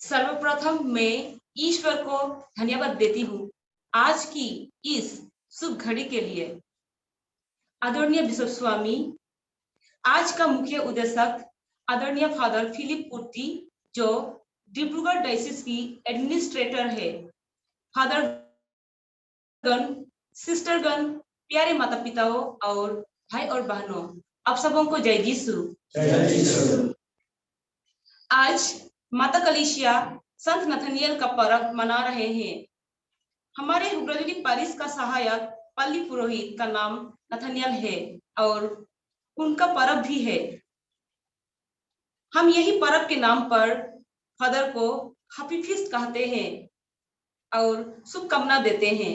सर्वप्रथम मैं ईश्वर को धन्यवाद देती हूँ आज की इस शुभ घड़ी के लिए। आदरणीय बिशप स्वामी, आज का मुख्य उद्देशक आदरणीय फादर फिलिप पुर्ती, जो डिब्रूगढ़ डायसिस की एडमिनिस्ट्रेटर है, फादर गण, सिस्टर गण, प्यारे माता पिताओं और भाई और बहनों, आप सबों को जय यीशु। आज माता कलीसिया संत नथानियल का पर्व मना रहे हैं। हमारे हुगराजुली पारिश का सहायक पल्ली पुरोहित का नाम नथानियल है और उनका पर्व भी है। हम यही पर्व के नाम पर फादर को हैप्पी फीस्ट कहते हैं और शुभकामना देते हैं।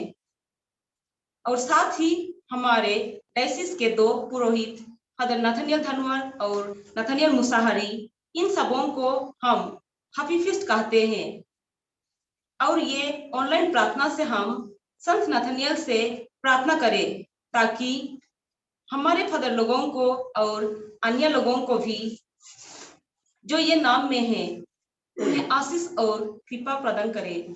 और साथ ही हमारे डायसिस के दो पुरोहित फादर नथानियल धनवर और नथानियल मुसाहरी, इन सबों को हम हैप्पी फीस्ट कहते हैं। और ये ऑनलाइन प्रार्थना से हम संत नथानियल से प्रार्थना करें ताकि हमारे फादर लोगों को और अन्य लोगों को भी जो ये नाम में है उन्हें आशीष और कृपा प्रदान करें।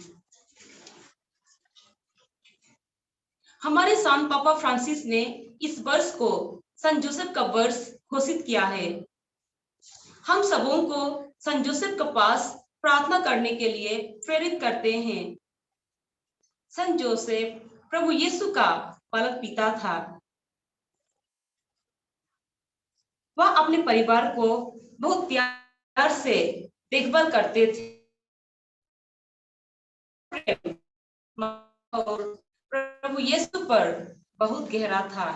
हमारे संत पापा फ्रांसिस ने इस वर्ष को संत जोसेफ का वर्ष घोषित किया है। हम सबों को संत जोसेफ के पास प्रार्थना करने के लिए प्रेरित करते हैं। संत जोसेफ प्रभु यीशु का पालक पिता था। वह अपने परिवार को बहुत प्यार से देखभाल करते थे और प्रभु यीशु पर बहुत गहरा था।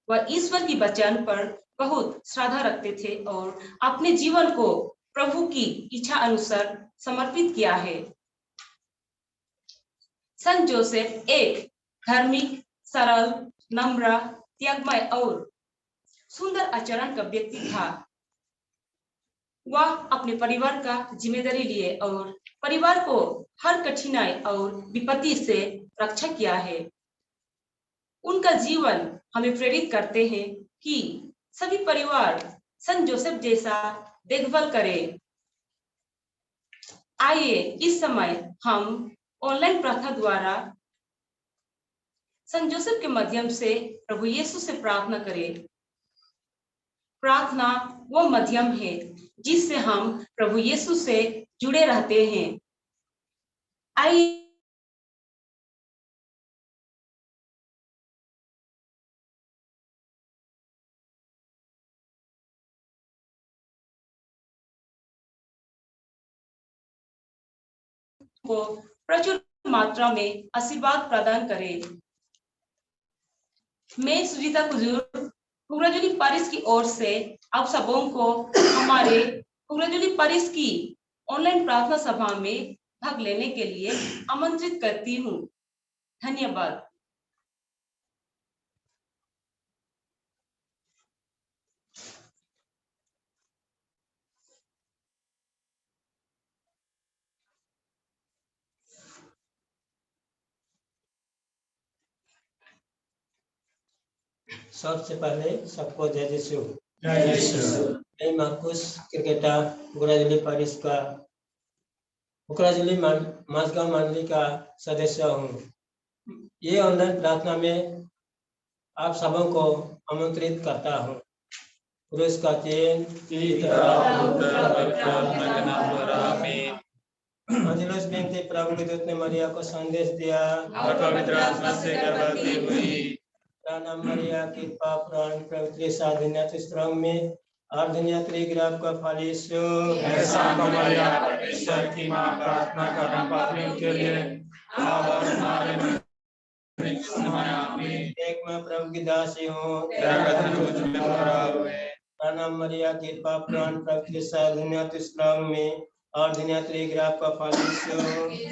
वह ईश्वर की वचन पर बहुत श्रद्धा रखते थे और अपने जीवन को प्रभु की इच्छा अनुसार समर्पित किया है। संत जोसेफ एक धार्मिक, सरल, नम्र, त्यागमय और सुंदर आचरण का व्यक्ति था। वह अपने परिवार का जिम्मेदारी लिए और परिवार को हर कठिनाई और विपत्ति से रक्षा किया है। उनका जीवन हमें प्रेरित करते हैं कि सभी परिवार संत जोसेफ जैसा देखभाल करें। आइए इस समय हम ऑनलाइन प्रार्थना द्वारा संत जोसेफ के माध्यम से प्रभु यीशु से प्रार्थना करें। प्रार्थना वो माध्यम है जिससे हम प्रभु यीशु से जुड़े रहते हैं। आइए को प्रचुर मात्रा में आशीर्वाद प्रदान करें। मैं सुजीता कुजूर हुगराजुली पारिश की ओर से आप सबों को हमारे हुगराजुली पारिश की ऑनलाइन प्रार्थना सभा में भाग लेने के लिए आमंत्रित करती हूँ। धन्यवाद। सबसे पहले सबको जय यीशु। मैं मार्कुस क्रिकेटर हुगराजुली पारिश का हुगराजुली माझगांव मंडली का सदस्य हूँ। ये ऑनलाइन प्रार्थना में आप सबों को आमंत्रित करता हूँ। पुरुष का चेन अंजलुस बेनती प्रभु के दूत ने मरिया को संदेश दिया, पवित्र आत्मा से गर्भवती हुई। नाम मरिया की पाप प्राण पवित्र साधन्यत स्त्रंग में अर्धन्यत्री ग्राफ का फल यीशु। ऐसा मरिया परमेश्वर की मां, प्रार्थना करना पापियों के लिए अब और हमारे मरने के समय आमीन। एक मैं प्रभु की दासी हूँ, तेरा कथन मुझ में भरा हुए। नाम मरिया की पाप प्राण पवित्र साधन्यत स्त्रंग में अर्धन्यत्री ग्राफ का फल यीशु।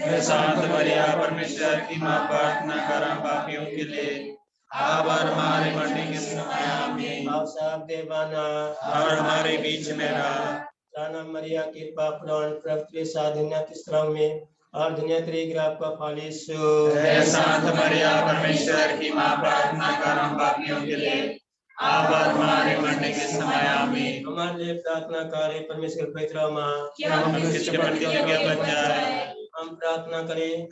ऐसा मरिया परमेश्वर की मां, प्रार्थना करना पापियों के लिए अब और हमारे मरने के समय आमीन। आप सब देवाना और हमारे बीच में रहा। नाम मरिया की पाप प्राण पवित्र साधन्यत स्त्रंग में अर्धन्यत्री ग्राफ का फल यीशु। ऐसा मरिया परमेश्वर की मां, प्रार्थना करना पापियों के लिए अब और हमारे मरने के समय आमीन। हमारे लिए प्रार्थना करें परमेश्वर पवित्र माँ, कि हम मनुष्य के प्रति योग्य बन जाए। हम प्रार्थना करें।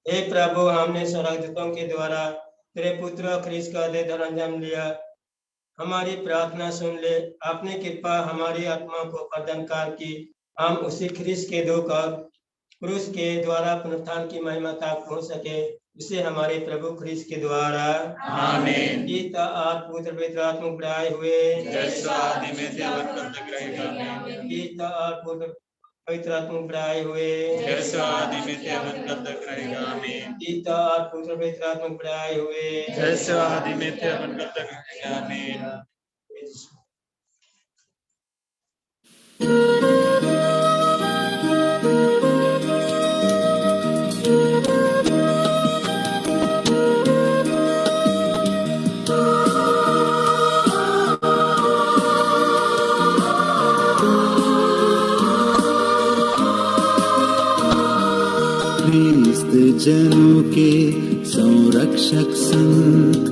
हे प्रभु, हमने स्वर्गदूतों के द्वारा तेरे पुत्र ख्रीस्त का देह अंजाम लिया, हमारी प्रार्थना सुन ले। अपनी कृपा हमारी आत्मा को प्रदान कर कि हम उसी ख्रीस्त के दुख और क्रूस के द्वारा पुनरुत्थान की महिमा तक पहुंच सके, इसे हमारे प्रभु ख्रीस्त के द्वारा आमीन। पिता और पुत्र पवित्र आत्मा बढ़ाए हुए जैसे आदि में थे अब कब तक रहेगा। आमीन। पिता और पुत्र पवित्र आत्मा बढ़ाए हुए जैसे आदि में थे अब कब तक रहेगा। आमीन। पिता और पुत्र पवित्र आत्मा बढ़ाए हुए जैसे आदि में थे अब कब तक रहेगा। आमीन। ख्रीस्त जनों के संरक्षक संत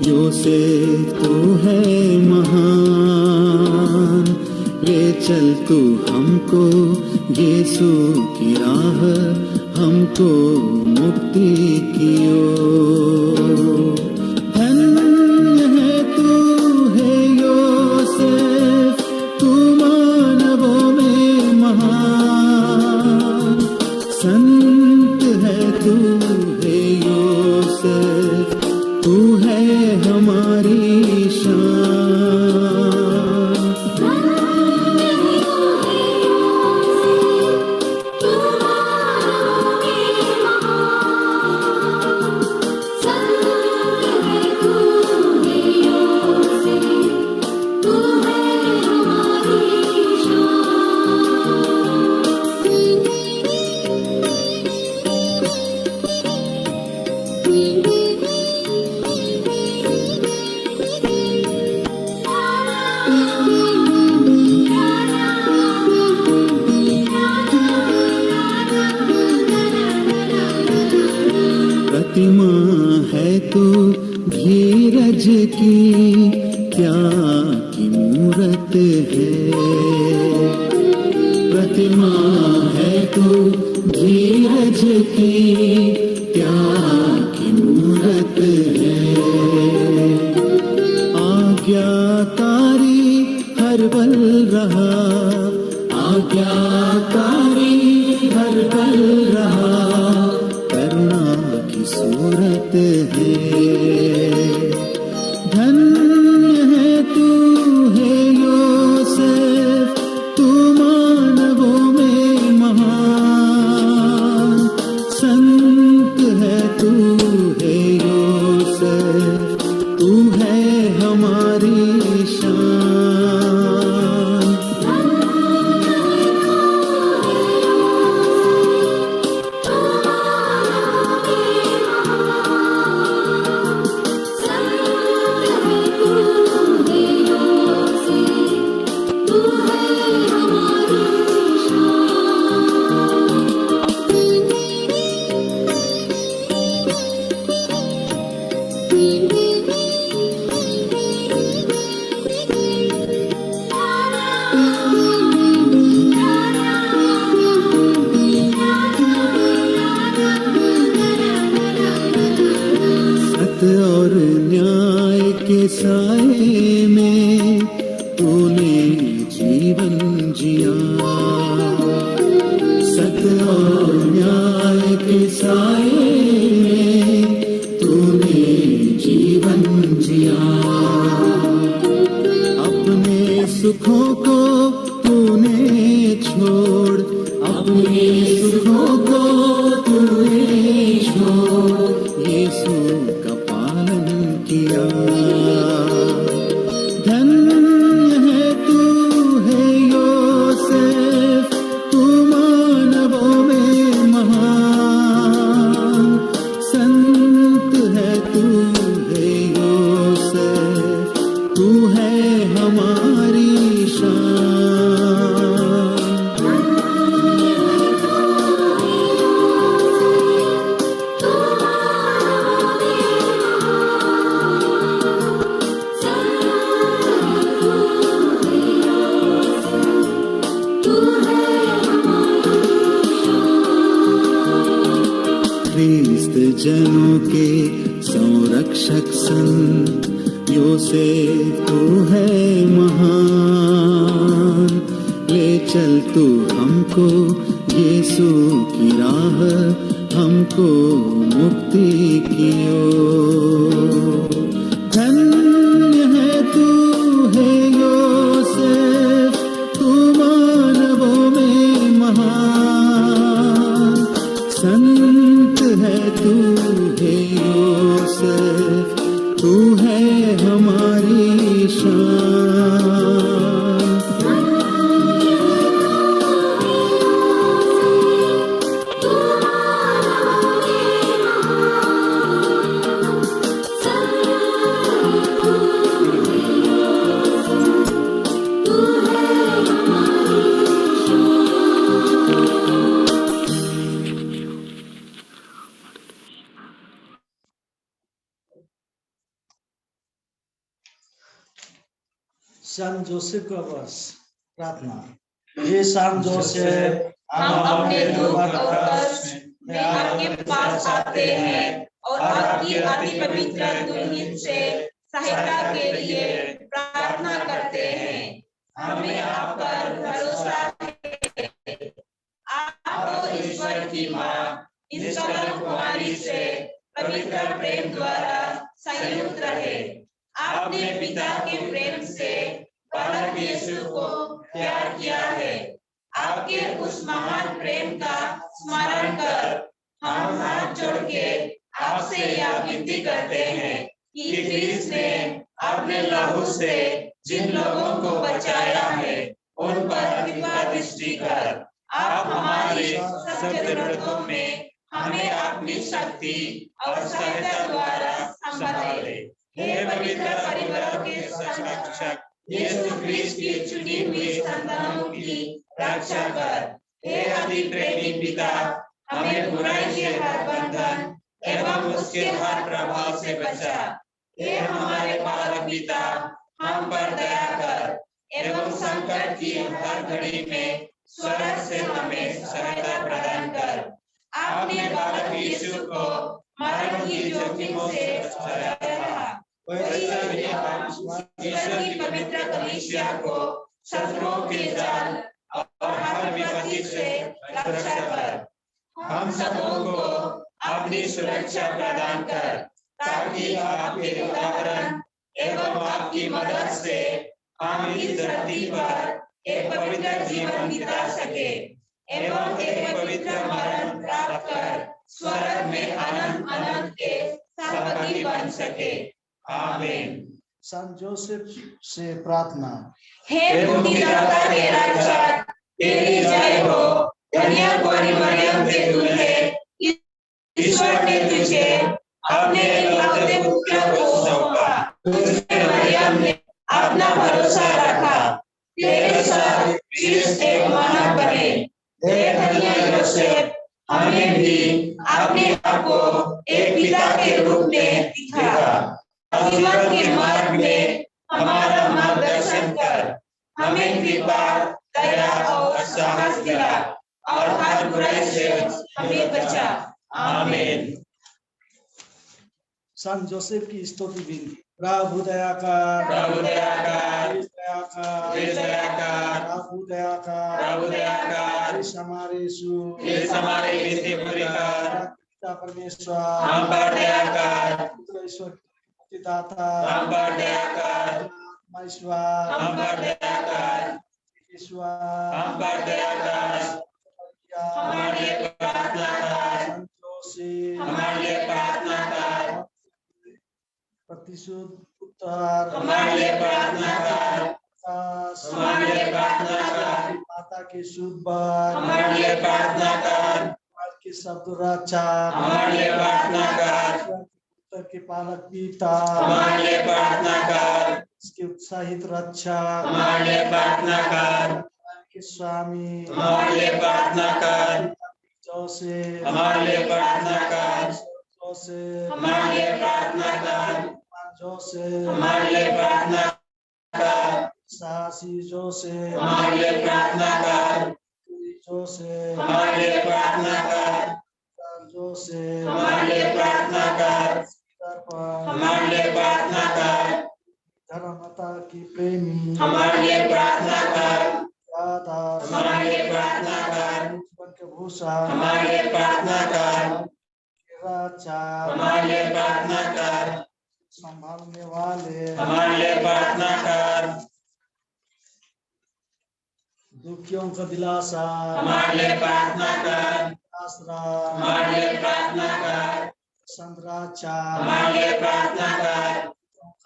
योसेफ तू है महान, ले चल तू हमको यीशु की राह, हमको मुक्ति की ओर। धन्य है तू है योसेफ, तू मानवों में महान, संत है तू है योसेफ, तू है हमारी शान। प्रतिमा है तू धीरज की, क्या की मूरत है। प्रतिमा है तू धीरज की, क्या की मूरत है। आज्ञाकारी हर पल रहा, आज्ञाकारी हर पल रहा, करुणा की सूरत है। धन्य है तू है योसेफ, तू मानवों में महान, संत है तू है योसेफ, तू है हमारी शान। और न्याय के साए में तूने जीवन जिया, सत्य और न्याय के साए में तूने जीवन जिया। अपने सुखों को तूने छोड़, अपने सुखों को तूने छोड़, यीशु का पालन किया। धन्य है तू है योसेफ, तू मानवों में महान, संत है तू है योसेफ, तू है हमारी शान। रक्षक संत योसेफ तू है महान, ले चल तू हमको यीशु की राह, हमको मुक्ति की ओर। धन्य है तू है योसेफ, तू मानवों में महान, संत है तू है योसेफ, तू है हमारी शान। शाम जोसेफ का वर्ष प्रार्थना। हे शाम जोसेफ, हम अपने दुख और कष्ट में आपके पास आते हैं और आपकी अति पवित्र दुल्हन से सहायता के लिए प्रार्थना करते हैं। हमें आप पर भरोसा है। आप तो ईश्वर की मां इस कमल कुमारी से पवित्र प्रेम द्वारा संयुक्त रहे। आपने पिता के प्रेम से बालक यीशु को प्यार किया है। आपके उस महान प्रेम का स्मरण कर हम हाथ जोड़ के आपसे यह विनती करते हैं कि ख्रीस्त ने अपने लहू से जिन लोगों को बचाया है उन पर कृपा दृष्टि कर आप हमारी सब जरूरतों में हमें अपनी शक्ति और सहायता द्वारा संभाले। हे पवित्र परिवारों के संरक्षक यीशु ख्रीस्त की चुनी हुई संतानों की रक्षा कर। हे अति प्रेमी पिता, हमें बुराई के हर बंधन एवं उसके हर प्रभाव से बचा। हे हमारे बालक पिता, हम पर दया कर एवं संकट की हर घड़ी में स्वर्ग से हमें सहायता प्रदान कर। आपने बालक यीशु को मरण की जोखिमों से बचाया था। ईश्वर की पवित्र कलीसिया को शत्रुओं के जाल और हर विपत्ति से रक्षा कर। हम सबों को अपनी सुरक्षा प्रदान कर ताकि आपके उदाहरण एवं आपकी मदद से हम इस धरती पर एक पवित्र जीवन बिता सके एवं एक पवित्र मरण प्राप्त कर स्वर्ग में अनंत अनंत के सहभागी बन सके। आमीन। संत जोसेफ से प्रार्थना। हे मुक्तिदाता के रक्षक, तेरी जय हो। धन्य कोरी मरियम के दूल्हे, ईश्वर ने तुझे अपने इकलौते पुत्र को सौंपा। तुझे मरियम ने अपना भरोसा रखा। तेरे साथ ख्रीस्त एक मानव बने। हे धन्य योसेफ, हमें भी अपने आप को एक पिता के रूप में दिखा। जीवन के मार्ग में हमारा मार्गदर्शन कर। हमें कृपा, दया और साहस दिला और हर बुराई से हमें बचा। आमीन। संत जोसेफ की स्तुति विनती। प्रभु दया कर, प्रभु दया कर, दया कर, दया कर, प्रभु दया कर, प्रभु दया कर, हमारे यीशु, हमारी विनती पूरी कर। पिता परमेश्वर, हम पर दया कर, पुत्र ईश्वर दाता, हम पर दया कर, ईश्वर, हम पर दया कर, ईश्वर, हम पर दया कर, हमारे लिए प्रार्थना कर, संतोषी, हमारे लिए प्रार्थना कर, प्रतिशुद्ध पुत्र, हमारे लिए प्रार्थना कर, हमारे लिए प्रार्थना कर, माता की शुद्ध बात, हमारे लिए प्रार्थना कर, की शब्द रक्षा, हमारे लिए प्रार्थना कर, पुत्र के पालक पिता, हमारे लिए प्रार्थना कर, इसकी उत्साहित रक्षा, हमारे लिए प्रार्थना कर, के स्वामी, हमारे लिए प्रार्थना कर, जोसेफ, हमारे लिए प्रार्थना कर, जोसेफ, हमारे लिए प्रार्थना कर, जोसेफ, हमारे लिए प्रार्थना कर, साहसी जोसेफ, हमारे लिए प्रार्थना कर, जोसेफ, हमारे लिए प्रार्थना कर, जोसेफ, हमारे लिए प्रार्थना कर, हमारे लिए प्रार्थना कर। धर्मता की प्रेमी हमारे लिए प्रार्थना कर। दाता हमारे लिए प्रार्थना कर। जीवन के भूषा हमारे लिए प्रार्थना कर। राजा हमारे लिए प्रार्थना कर। संभालने वाले हमारे लिए प्रार्थना कर। दुखियों का दिलासा हमारे लिए प्रार्थना कर। आसरा हमारे लिए प्रार्थना कर। संद्राचा हमारे लिए प्रार्थना कर।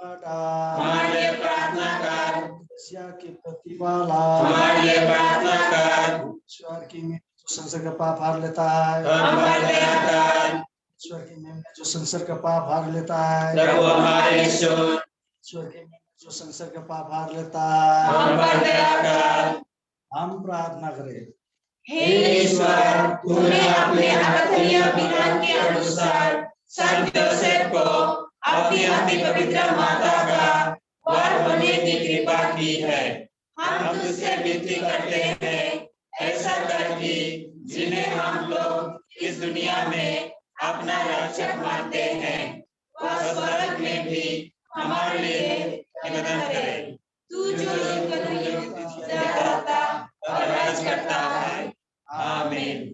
हमारे लिए प्रार्थना कर। एशिया की प्रतिभाला हमारे लिए प्रार्थना कर। ईश्वर की में जो संसार का पाप हार लेता है हम पर दया कर। ईश्वर की में जो संसार का पाप हार लेता है प्रभु हमारे ईश्वर, ईश्वर की में जो संसार का पाप हार लेता है हम पर दया कर। हम प्रार्थना करें। हे ईश्वर, तूने अपने अकथनीय विधान के अनुसार संत योसेफ को अपनी अति पवित्र माता का वर होने की कृपा की है। हम तुझसे विनती करते हैं, ऐसा कर कि जिन्हें हम लोग इस दुनिया में अपना रक्षक मानते हैं, वह स्वर्ग में भी हमारे लिए निवेदन करे। तू जो करता और राज करता है। आमीन।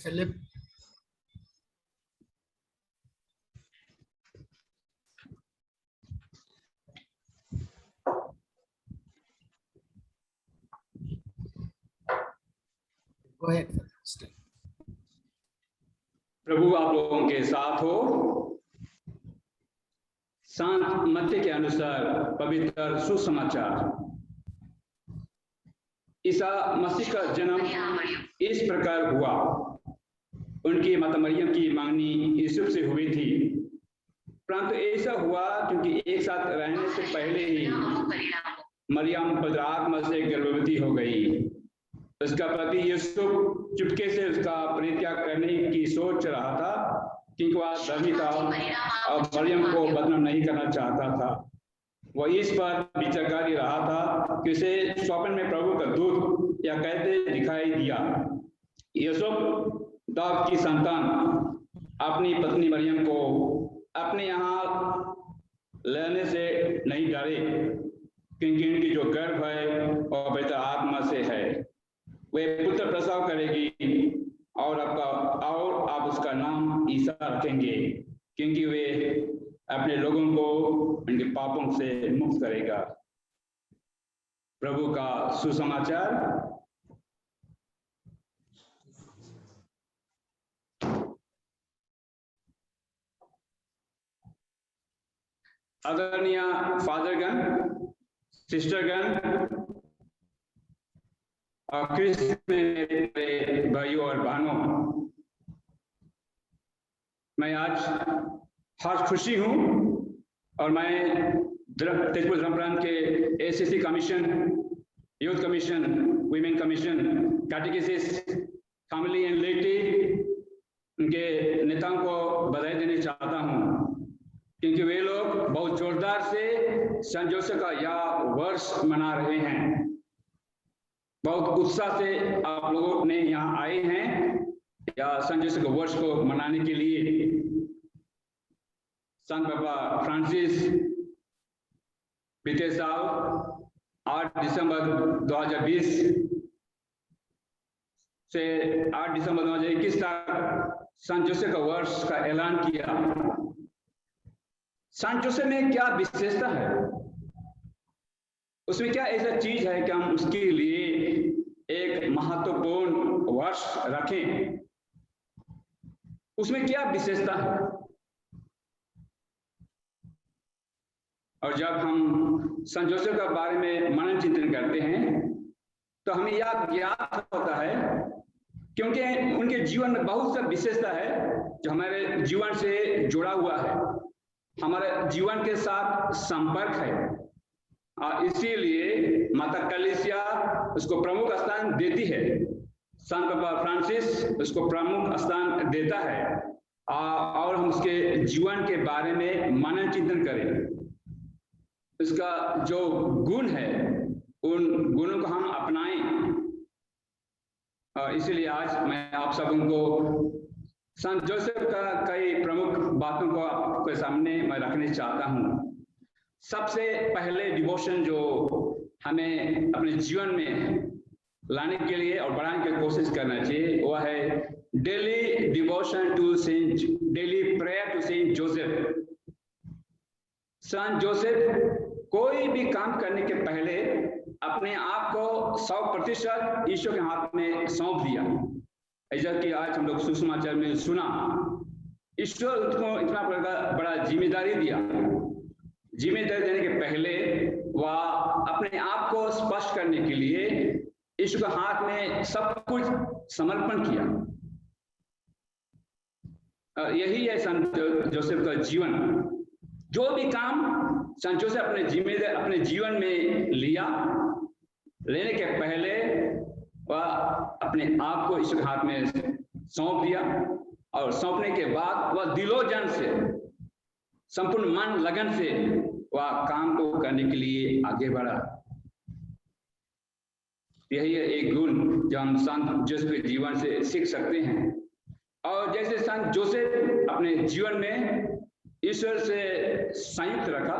Philip Go ahead. प्रभु आप लोगों के साथ हो। संत मत्ती के अनुसार पवित्र सुसमाचार। ईसा मसीह का जन्म इस प्रकार हुआ। उनकी माता मरियम की मांगनी यूसुफ से हुई थी, परंतु ऐसा हुआ क्योंकि एक साथ रहने से पहले ही मरियम पवित्र आत्मा से गर्भवती हो गई। उसका पति यूसुफ चुपके से उसका परित्याग करने की सोच रहा था, क्योंकि वह धर्मी था और मरियम को बदनाम नहीं करना चाहता था। वह इस पर विचारकारी रहा था कि उसे स्वप्न में प्रभु का दूत या कहते दिखाई दिया, यूसुफ दाऊद की संतान अपनी पत्नी मरियम को अपने यहाँ लेने से नहीं डरे, क्योंकि उनकी जो गर्भ है वह पवित्र आत्मा से है। वे पुत्र प्रसव करेगी और आप उसका नाम ईसा रखेंगे, क्योंकि वे अपने लोगों को उनके पापों से मुक्त करेगा। प्रभु का सुसमाचार। आदरणीय फादरगण, सिस्टरगण और क्रिस्त में भाइयों और बहनों, मैं आज हर खुशी हूं और मैं तेजपुर धर्मप्रांत के ACC commission, youth commission, women commission, catechesis, family and laity उनके नेताओं को बधाई देना चाहता हूं, क्योंकि वे लोग बहुत जोरदार से संत जोसेफ का यह वर्ष मना रहे हैं। बहुत उत्साह से आप लोगों ने यहाँ आए हैं या संत जोसेफ के वर्ष को मनाने के लिए। संत बाबा फ्रांसिस बीते साल 8 दिसंबर 2020 से 8 दिसंबर 2021 तक संत जोसेफ का वर्ष का ऐलान किया। संत जोसेफ में क्या विशेषता है, उसमें क्या ऐसा चीज है कि हम उसके लिए एक महत्वपूर्ण वर्ष रखें? उसमें क्या विशेषता है? और जब हम संत जोसेफ के बारे में मनन चिंतन करते हैं तो हमें यह ज्ञात होता है, क्योंकि उनके जीवन में बहुत सा विशेषता है जो हमारे जीवन से जुड़ा हुआ है, हमारे जीवन के साथ संपर्क है। इसीलिए माता कलीसिया उसको प्रमुख स्थान देती है, संत बाबा फ्रांसिस उसको प्रमुख स्थान देता है। और हम उसके जीवन के बारे में मनन चिंतन करें, उसका जो गुण है उन गुणों को हम अपनाएं। इसलिए आज मैं आप सबों को संत जोसेफ का कई प्रमुख बातों को आपके सामने मैं रखने चाहता हूं। सबसे पहले डिवोशन जो हमें अपने जीवन में लाने के लिए और बढ़ाने की कोशिश करना चाहिए वह है daily devotion to Saint, daily prayer to Saint Joseph. संत जोसेफ कोई भी काम करने के पहले अपने आप को 100% ईश्वर के हाथ में सौंप दिया। ऐसा कि आज हम लोग सुसमाचार में सुना, ईश्वर उसको इतना बड़ा जिम्मेदारी दिया। जिम्मेदारी देने के पहले वह अपने आप को स्पष्ट करने के लिए ईश्वर के हाथ में सब कुछ समर्पण किया। यही है संत जोसेफ का जीवन। जो भी काम संत जोसेफ अपने जीवन में लिया, लेने के पहले वह अपने आप को ईश्वर के हाथ में सौंप दिया और सौंपने के बाद वह दिलोजान से, संपूर्ण मन लगन से वह काम को करने के लिए आगे बढ़ा। यही है एक गुण जो हम संत जोसेफ के जीवन से सीख सकते हैं। और जैसे संत जोसेफ अपने जीवन में ईश्वर से संयुक्त रखा,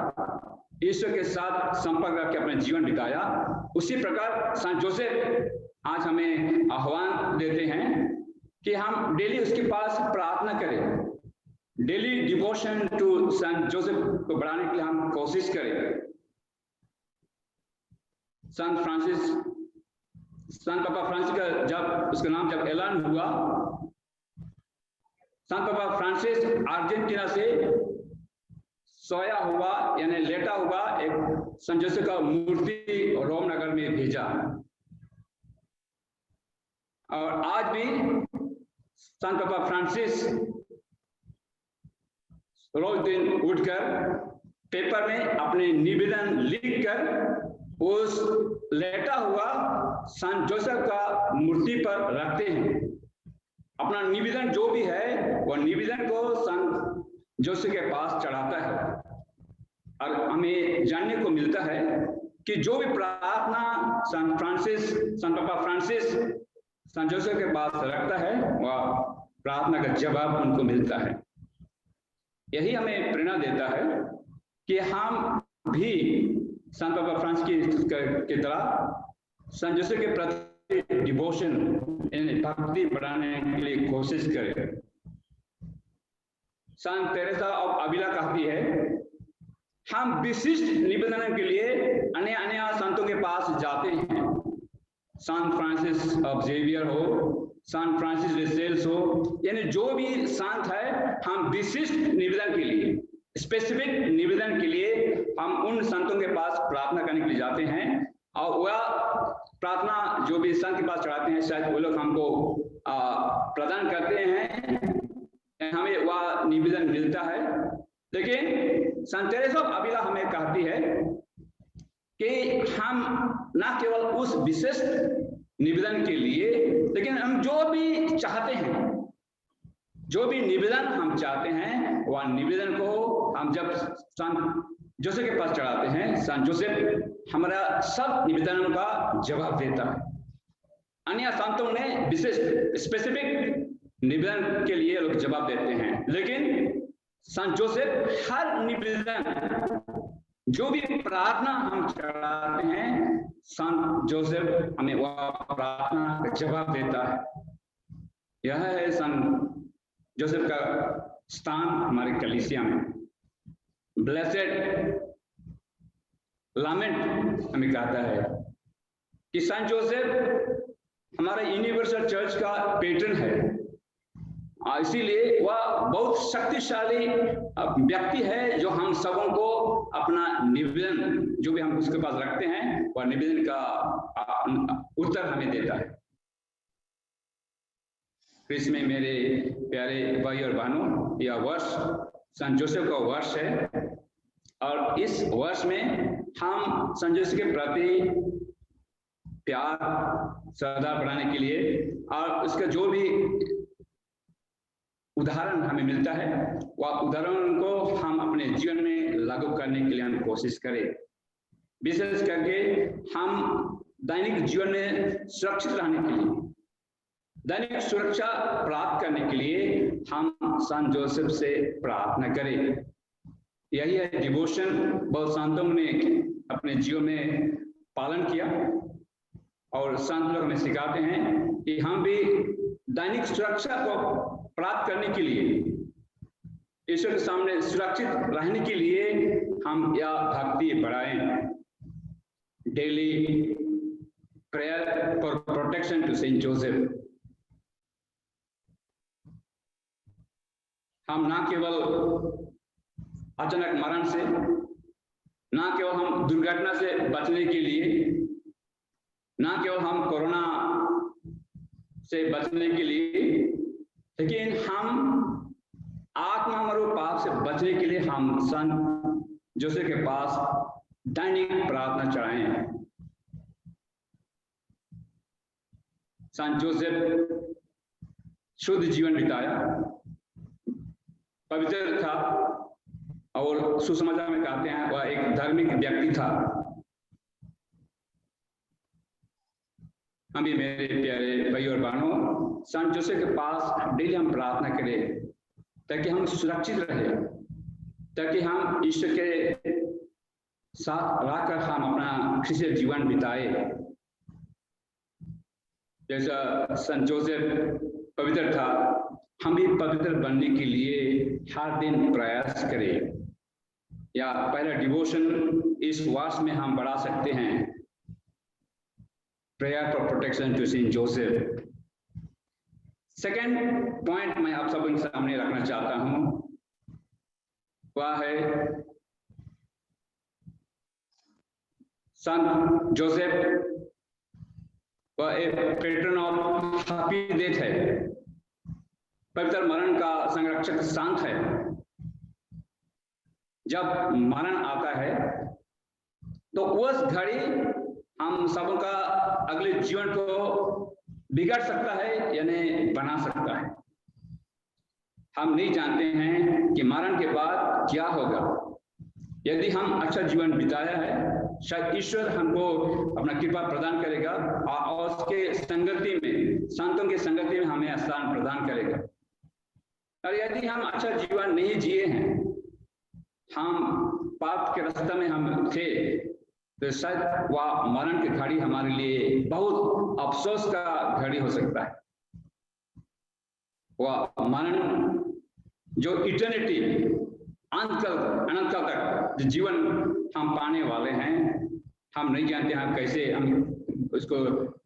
ईश्वर के साथ संपर्क रख के अपना जीवन बिताया, उसी प्रकार संत जोसेफ आज हमें आह्वान देते हैं कि हम डेली उसके पास प्रार्थना करें। Daily devotion to Sant Joseph को बढ़ाने के लिए हम कोशिश करें। संत पापा फ्रांसिस का जब उसका नाम जब ऐलान हुआ, संत पापा फ्रांसिस अर्जेंटीना से सोया हुआ यानी लेटा हुआ एक संत जोसेफ का मूर्ति रोम नगर में भेजा। और आज भी संत पापा फ्रांसिस रोज दिन उठकर पेपर में अपने निवेदन लिखकर उस लेटा हुआ संत जोसेफ का मूर्ति पर रखते हैं। अपना निवेदन जो भी है वह निवेदन को संत जोसेफ के पास चढ़ाता है। और हमें जानने को मिलता है कि जो भी प्रार्थना संत पापा फ्रांसिस संत जोसेफ के पास रखता है वह प्रार्थना का जवाब उनको मिलता है। यही हमें प्रेरणा देता है कि हम भी संत पापा फ्रांसिस की तरह संत जोसेफ के प्रति डिवोशन यानी भक्ति बढ़ाने के लिए कोशिश करें। संत तेरेसा ऑफ अविला कहती है, हम विशिष्ट निवेदन के लिए अन्य अन्य संतों के पास जाते हैं। संत फ्रांसिस ऑफ जेवियर हो, संत फ्रांसिस de Sales हो, यानी जो भी संत है हम विशिष्ट निवेदन के लिए, स्पेसिफिक निवेदन के लिए हम उन संतों के पास प्रार्थना करने के लिए जाते हैं। और वह प्रार्थना जो भी संत के पास चढ़ाते हैं शायद वो लोग हमको प्रदान करते हैं, हमें वह निवेदन मिलता है। लेकिन संत तेरेसा ऑफ अविला हमें कहती है कि हम न केवल उस विशेष निवेदन के लिए, लेकिन हम जो भी चाहते हैं, जो भी निवेदन हम चाहते हैं वह निवेदन को हम जब संत जोसेफ के पास चढ़ाते हैं, संत जोसेफ हमारा सब निवेदनों का जवाब देता है। अन्य संतों ने विशेष स्पेसिफिक निवेदन के लिए लोग जवाब देते हैं, लेकिन संत जोसेफ हर निवेदन जो भी प्रार्थना हम चढ़ाते हैं संत जोसेफ हमें वह प्रार्थना का जवाब देता है। यह है संत जोसेफ का स्थान हमारे कलीसिया में। ब्लेसेड लामेंट हमें कहता है कि संत जोसेफ हमारे यूनिवर्सल चर्च का पेट्रन है, इसीलिए वह बहुत शक्तिशाली व्यक्ति है जो हम सबों को अपना निवेदन जो भी हम उसके पास रखते हैं वह निवेदन का उत्तर हमें देता है। इसमें मेरे प्यारे भाई और बहनों, यह वर्ष संत जोसेफ का वर्ष है और इस वर्ष में हम संत जोसेफ के प्रति प्यार श्रद्धा बढ़ाने के लिए और उसका जो भी उदाहरण हमें मिलता है, वह उदाहरण को हम अपने जीवन में लागू करने के लिए हम कोशिश करें। विशेष करके हम दैनिक जीवन में सुरक्षित रहने के लिए, दैनिक सुरक्षा प्राप्त करने के लिए हम संत जोसेफ से प्रार्थना करें। यही है डिवोशन, बहुत संतों ने अपने जीवन में पालन किया और संत लोग हमें सिखाते हैं कि हम भी दैनिक सुरक्षा को प्राप्त करने के लिए, ईश्वर के सामने सुरक्षित रहने के लिए हम यह भक्ति बढ़ाएं। Daily prayer for protection to Saint Joseph. हम ना केवल अचानक मरण से, ना केवल हम दुर्घटना से बचने के लिए, ना केवल हम कोरोना से बचने के लिए, लेकिन हम आत्मा पाप से बचने के लिए हम संत जोसेफ के पास दैनिक प्रार्थना चढ़ाएं। संत जोसेफ शुद्ध जीवन बिताया, पवित्र था और सुसमाचार में कहते हैं वह एक धार्मिक व्यक्ति था। हम भी मेरे प्यारे भाई और बहनों, संत जोसेफ के पास डेली हम प्रार्थना करें ताकि हम सुरक्षित रहें, ताकि हम ईश्वर के साथ रहकर हम अपना ख्रिस्तीय जीवन बिताए। जैसा संत जोसेफ पवित्र था, हम भी पवित्र बनने के लिए हर दिन प्रयास करें। या पहला डिवोशन इस वर्ष में हम बढ़ा सकते हैं, prayer for protection to Saint Joseph. Second point मैं आप सबके सामने रखना चाहता हूं, वह है संत जोसेफ वह एक पैटर्न ऑफ हैप्पी डेथ है, पवित्र मरण का संरक्षक संत है। जब मरण आता है तो उस घड़ी हम सबों का अगले जीवन को बिगाड़ सकता है या नहीं बना सकता है। हम नहीं जानते हैं कि मरण के बाद क्या होगा। यदि हम अच्छा जीवन बिताया है, शायद ईश्वर हमको अपना कृपा प्रदान करेगा और उसके संगति में, संतों के संगति में हमें स्थान प्रदान करेगा। और यदि हम अच्छा जीवन नहीं जिए हैं, हम पाप के रास्ते में हम थे, तो शायद वह मरण की घड़ी हमारे लिए बहुत अफसोस का घड़ी हो सकता है। वह मरण जो इटर्निटी, अनंत काल तक जो जीवन हम पाने वाले हैं, हम नहीं जानते हैं कैसे हम उसको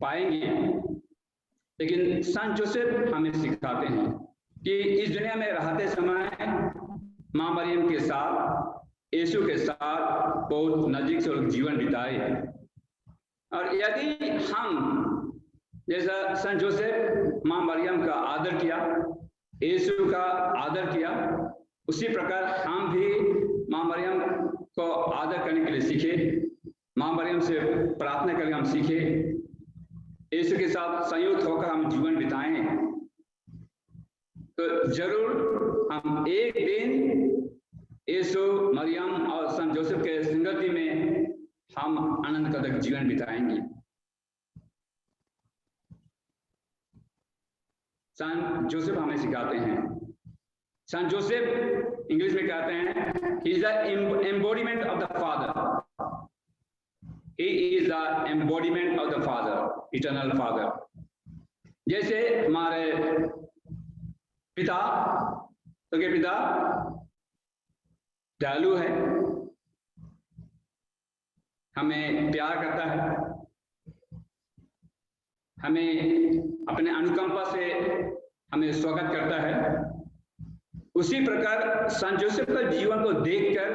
पाएंगे। लेकिन संत जोसेफ हमें सिखाते हैं कि इस दुनिया में रहते समय मां मरियम के साथ, यीशु के साथ बहुत नजीक से लोग जीवन बिताए। और यदि हम जैसा संत जोसेफ मां मरियम का आदर किया, यीशु का आदर किया, उसी प्रकार हम भी मां मरियम को आदर करने के लिए सीखे, मां मरियम से प्रार्थना करके हम सीखे, यीशु के साथ संयुक्त होकर हम जीवन बिताएं, तो जरूर हम एक दिन यीशु, मरियम और संत जोसेफ के संगति में हम अनंत काल तक जीवन बिताएंगे। संत जोसेफ हमें सिखाते हैं, संत जोसेफ इंग्लिश में कहते हैं he is the embodiment of the Father, he is the embodiment of the Father, eternal Father। जैसे हमारे पिता, तो के पिता दयालु है, हमें प्यार करता है, हमें अपने अनुकंपा से हमें स्वागत करता है, उसी प्रकार संत जोसेफ का जीवन को देखकर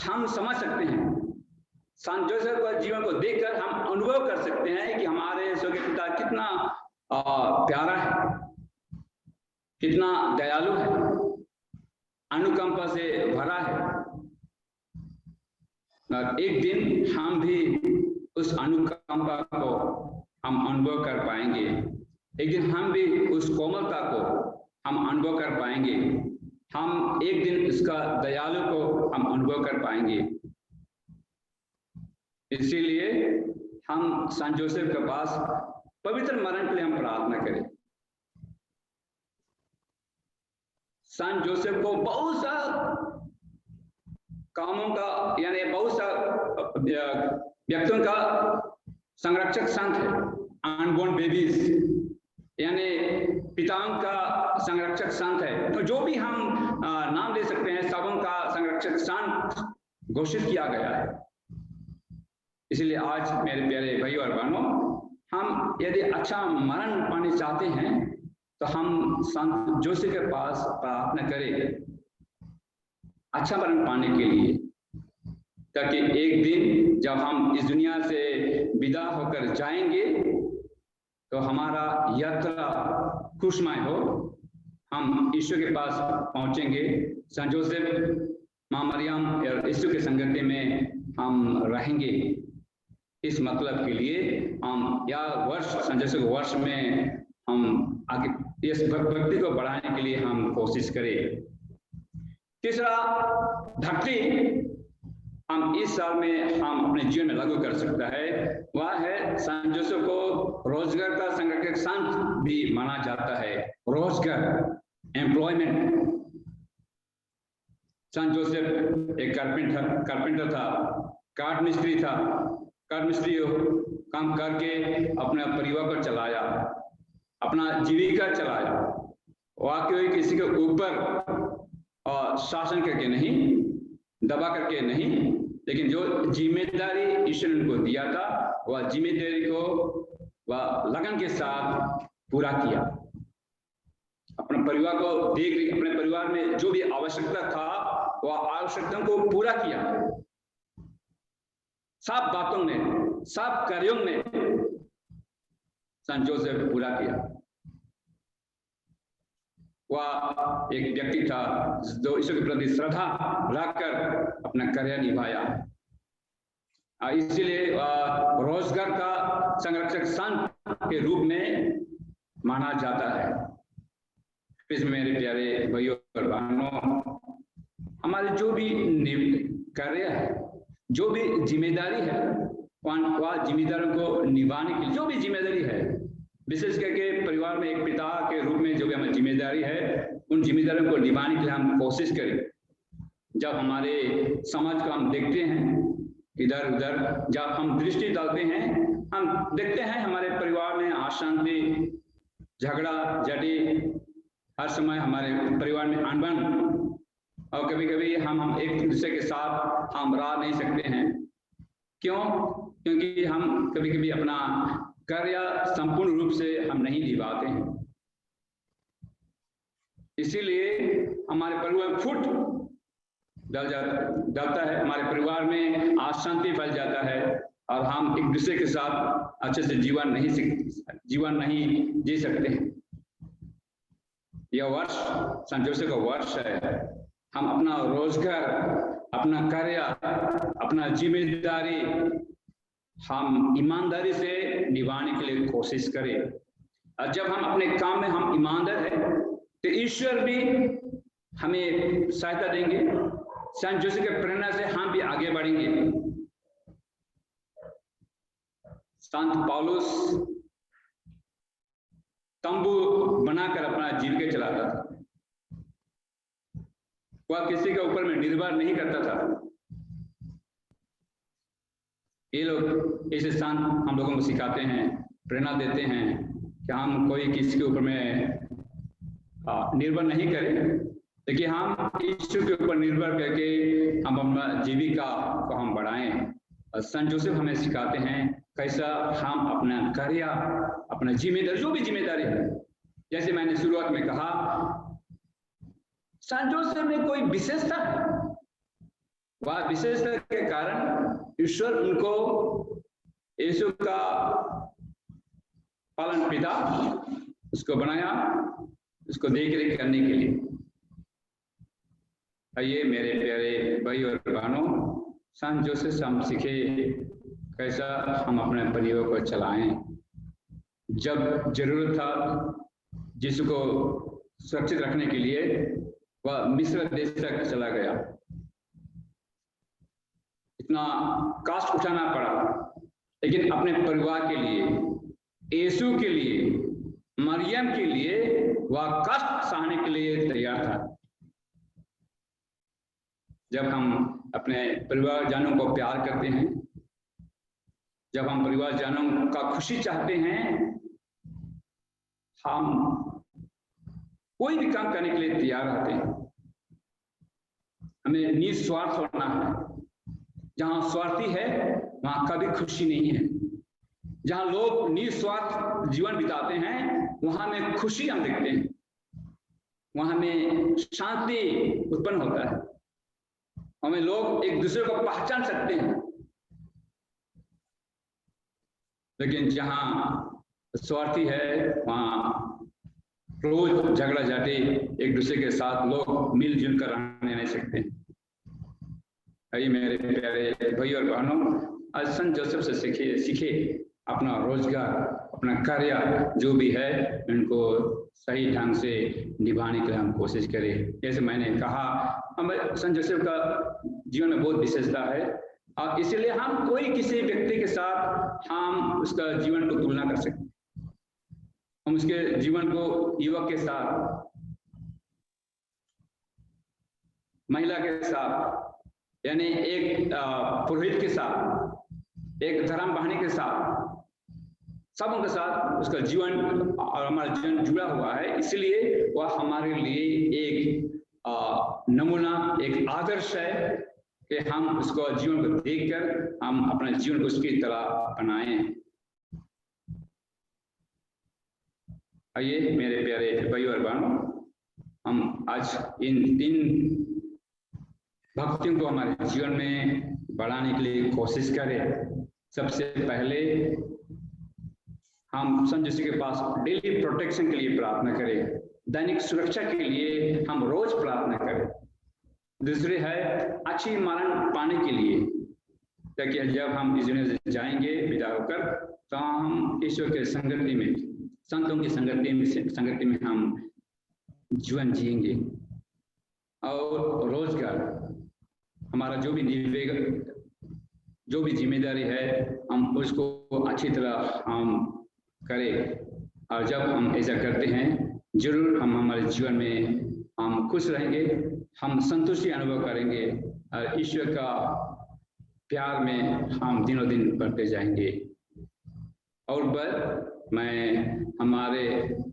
हम समझ सकते हैं, संत जोसेफ का जीवन को देखकर हम अनुभव कर सकते हैं कि हमारे स्वर्गीय पिता कितना प्यारा है, कितना दयालु है, अनुकंपा से भरा है। और एक दिन हम भी उस अनुकंपा को हम अनुभव कर पाएंगे, एक दिन हम भी उस कोमलता को, हम अनुभव कर पाएंगे, हम एक दिन इसका दयालु को हम अनुभव कर पाएंगे। इसीलिए हम संत जोसेफ के पास पवित्र मरण के लिए हम प्रार्थना करें। संत जोसेफ को बहुत सा कामों का यानी बहुत सा व्यक्तियों का संरक्षक संत है। अनबोर्न बेबीज यानी पिताओं का संरक्षक संत है। तो जो भी हम नाम दे सकते हैं, सबों का संरक्षक संत घोषित किया गया है। इसलिए आज मेरे प्यारे भाइयों और बहनों, हम यदि अच्छा मरण पाना चाहते हैं तो हम संत जोसेफ के पास प्रार्थना करें अच्छा मरण पाने के लिए, ताकि एक दिन जब हम इस दुनिया से विदा होकर जाएंगे तो हमारा यात्रा खुशमय हो, हम ईश्वर के पास पहुंचेंगे। संत जोसेफ, मां मरियम और यीशु के संगति में हम रहेंगे। इस मतलब के लिए हम यह वर्ष संत जोसेफ वर्ष में हम आगे इस भक्ति को बढ़ाने के लिए हम कोशिश करें। तीसरा भक्ति हम इस साल में हम अपने जीवन में लागू कर सकता है, वह है संत जोसेफ को रोजगार का संरक्षक संत भी माना जाता है। रोजगार, एम्प्लॉयमेंट। संत जोसेफ एक कारपेंटर था, काठ मिस्त्री था। काठ मिस्त्री काम करके अपने परिवार को चलाया, अपना जीविका चलाया। वाकई किसी के ऊपर शासन करके नहीं, दबा करके नहीं, लेकिन जो जिम्मेदारी ईश्वर ने उनको दिया था वह जिम्मेदारी को वह लगन के साथ पूरा किया। अपने परिवार को देख, अपने परिवार में जो भी आवश्यकता था वह आवश्यकता को पूरा किया। सब बातों ने, सब कार्यों ने संत जोसेफ पूरा किया। वह एक व्यक्ति था जो ईश्वर के प्रति श्रद्धा रखकर अपना कार्य निभाया। इसलिए रोजगार का संरक्षक संत के रूप में माना जाता है। इसमें मेरे प्यारे भाइयों और बहनों, हमारे जो भी कार्य है, जो भी जिम्मेदारी है, वह जिम्मेदारियों को निभाने के लिए जो भी जिम्मेदारी है, विशेष करके परिवार में एक पिता के रूप में जो भी हमारी जिम्मेदारी है, उन जिम्मेदारियों को निभाने के लिए हम कोशिश करें। जब हमारे समाज को हम देखते हैं इधर उधर, जब हम दृष्टि डालते हैं, हम देखते हैं हमारे परिवार में अशांति, झगड़ा झटी, हर समय हमारे परिवार में अनबन, और कभी कभी हम एक दूसरे के साथ हम रह नहीं सकते हैं। क्यों? क्योंकि हम कभी कभी अपना कार्य संपूर्ण रूप से हम नहीं निभाते हैं। इसीलिए हमारे परिवार में फूट डालता है, हमारे परिवार में अशांति फैल जाता है और हम एक दूसरे के साथ अच्छे से जीवन नहीं जी सकते हैं। यह वर्ष संत जोसेफ का वर्ष है। हम अपना रोजगार, अपना कार्य, अपना जिम्मेदारी हम ईमानदारी से निभाने के लिए कोशिश करें। और जब हम अपने काम में हम ईमानदार हैं तो ईश्वर भी हमें सहायता देंगे। संत जोसेफ के प्रेरणा से हम भी आगे बढ़ेंगे। संत पौलुस तंबू बनाकर अपना जीविका चलाता था। वह किसी के ऊपर में निर्भर नहीं करता था। ये लोग ऐसे संत हम लोगों को सिखाते हैं, प्रेरणा देते हैं कि हम कोई किसी के ऊपर में निर्भर नहीं करें, लेकिन हम ईश्वर के ऊपर निर्भर करके हम अपना जीविका को हम बढ़ाएं। और संत जोसेफ हमें सिखाते हैं कैसा हम अपना कार्य, अपना जिम्मेदारी, जो भी जिम्मेदारी है, जैसे मैंने शुरुआत में कहा, संत जोसेफ में कोई विशेषता है। वह विशेषता के कारण ईश्वर उनको यीशु का पालन पिता उसको बनाया, उसको देख रेख करने के लिए। आइए मेरे प्यारे भाई और बहनों, संत जोसेफ से हम सीखे कैसा हम अपने परिवार को चलाएं। जब जरूरत था जिसको सुरक्षित रखने के लिए वह मिस्र देश तक चला गया। इतना कष्ट उठाना पड़ा, लेकिन अपने परिवार के लिए, यीशु के लिए, मरियम के लिए वह कष्ट सहने के लिए तैयार था। जब हम अपने परिवारजनों को प्यार करते हैं, जब हम परिवारजनों का खुशी चाहते हैं, हम कोई भी काम करने के लिए तैयार रहते हैं। हमें निस्वार्थ होना है। जहां स्वार्थी है वहां कभी खुशी नहीं है। जहां लोग निस्वार्थ जीवन बिताते हैं वहां में खुशी हम देखते हैं, वहां में शांति उत्पन्न होता है, हमें लोग एक दूसरे को पहचान सकते हैं। लेकिन जहां स्वार्थी है वहां रोज झगड़ा झाटी, एक दूसरे के साथ लोग मिलजुल कर रहने नहीं सकते। आइए मेरे प्यारे भाई और बहनों, आज संत जोसेफ से सीखे अपना रोजगार, अपना कार्य जो भी है उनको सही ढंग से निभाने के लिए हम कोशिश करें। जैसे मैंने कहा, हमें संत जोसेफ का जीवन में बहुत विशेषता है और इसलिए हम कोई किसी व्यक्ति के साथ हम उसका जीवन को तुलना कर सकते हैं। हम उसके जीवन को युवक के साथ, महिला के साथ, यानी एक पुरोहित के साथ, एक धर्म बहाने के साथ, सबों के साथ उसका जीवन और हमारा जीवन जुड़ा हुआ है। इसलिए वह हमारे लिए एक नमूना, एक आदर्श है कि हम उसको जीवन को देखकर हम अपना जीवन को उसकी तरह बनाएं। आइए मेरे प्यारे भाई और बहनों, हम आज इन 3 भक्तियों को हमारे जीवन में बढ़ाने के लिए कोशिश करें। सबसे पहले हम संत जोसेफ के पास डेली प्रोटेक्शन के लिए प्रार्थना करें, दैनिक सुरक्षा के लिए हम रोज प्रार्थना करें। दूसरे है अच्छी मरण पाने के लिए, ताकि जब हम इस दुनिया से जाएंगे विदा होकर तो हम ईश्वर के संगति में, संतों की संगति में हम जीवन जिएंगे। और रोजगार, हमारा जो भी जिम्मेदारी है हम उसको अच्छी तरह हम करें। और जब हम ऐसा करते हैं जरूर हम हमारे जीवन में हम खुश रहेंगे, हम संतुष्टि अनुभव करेंगे और ईश्वर का प्यार में हम दिनों दिन बढ़ते जाएंगे। और मैं हमारे